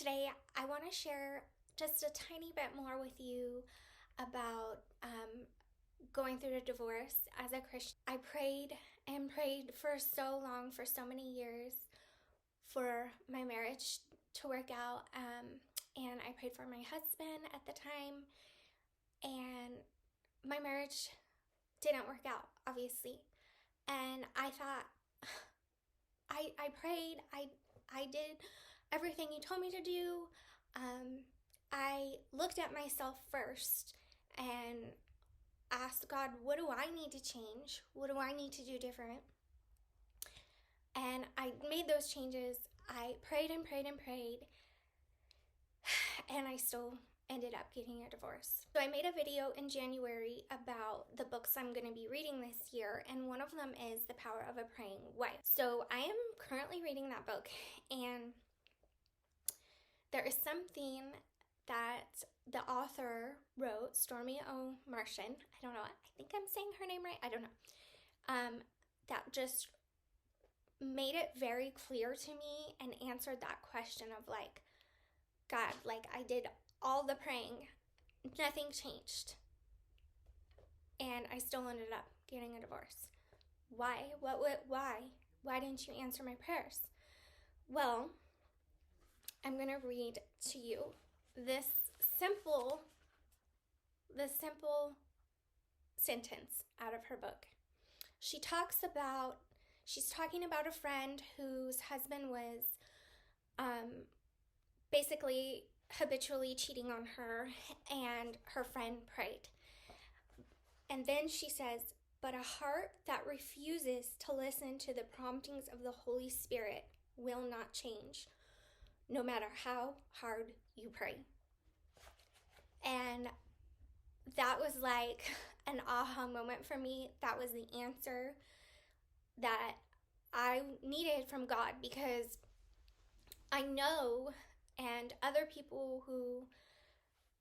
today I want to share just a tiny bit more with you about going through a divorce as a Christian. I prayed and prayed for so long, for so many years, for my marriage to work out. And I prayed for my husband at the time, and my marriage didn't work out, obviously. And I thought, I prayed, I did everything you told me to do. I looked at myself first and asked God, what do I need to change? What do I need to do different? And I made those changes. I prayed and prayed and prayed, and I still ended up getting a divorce. So I made a video in January about the books I'm going to be reading this year, and one of them is The Power of a Praying Wife. So I am currently reading that book, and there is something that the author wrote, Stormy O. Martian, I don't know, I think I'm saying her name right, I don't know, that just made it very clear to me and answered that question of like, God, like I did all the praying, nothing changed, and I still ended up getting a divorce. Why? Why didn't you answer my prayers? Well, I'm going to read to you this simple sentence out of her book. She's talking about a friend whose husband was basically habitually cheating on her, and her friend prayed. And then she says, but a heart that refuses to listen to the promptings of the Holy Spirit will not change, no matter how hard you pray. And that was like an aha moment for me. That was the answer that I needed from God, because I know, and other people who,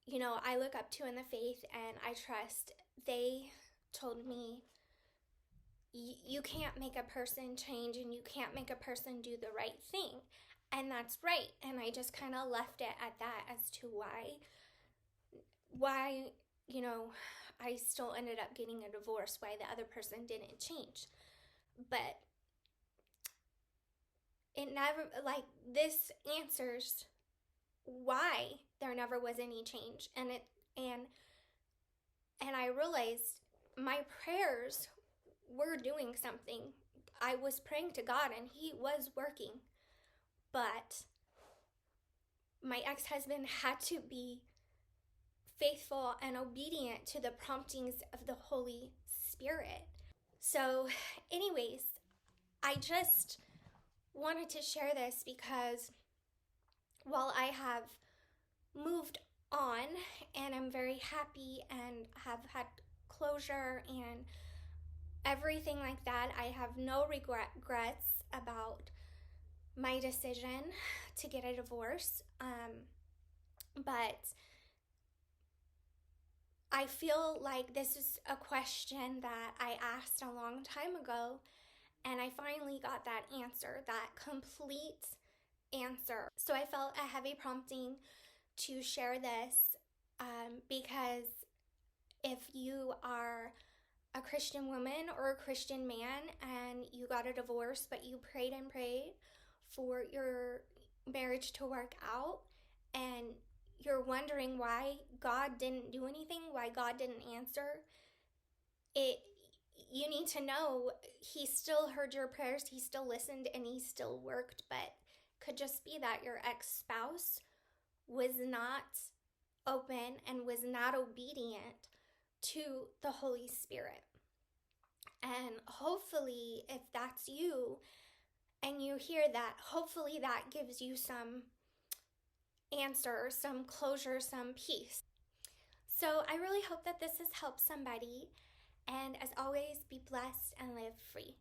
you know, I look up to in the faith and I trust, they told me, you can't make a person change and you can't make a person do the right thing. And that's right. And I just kind of left it at that as to why, you know, I still ended up getting a divorce, why the other person didn't change. But it never, like, this answers why there never was any change. And I realized my prayers were doing something. I was praying to God and He was working, but my ex-husband had to be faithful and obedient to the promptings of the Holy Spirit. So anyways, I just wanted to share this because while I have moved on and I'm very happy and have had closure and everything like that, I have no regrets about my decision to get a divorce. But I feel like this is a question that I asked a long time ago, and I finally got that answer, that complete answer. So I felt a heavy prompting to share this because if you are a Christian woman or a Christian man and you got a divorce, but you prayed and prayed for your marriage to work out, and you're wondering why God didn't do anything, why God didn't answer, you need to know He still heard your prayers, He still listened, and He still worked. But could just be that your ex-spouse was not open and was not obedient to the Holy Spirit. And hopefully, if that's you and you hear that, hopefully that gives you some answer, some closure, some peace. So I really hope that this has helped somebody. And as always, be blessed and live free.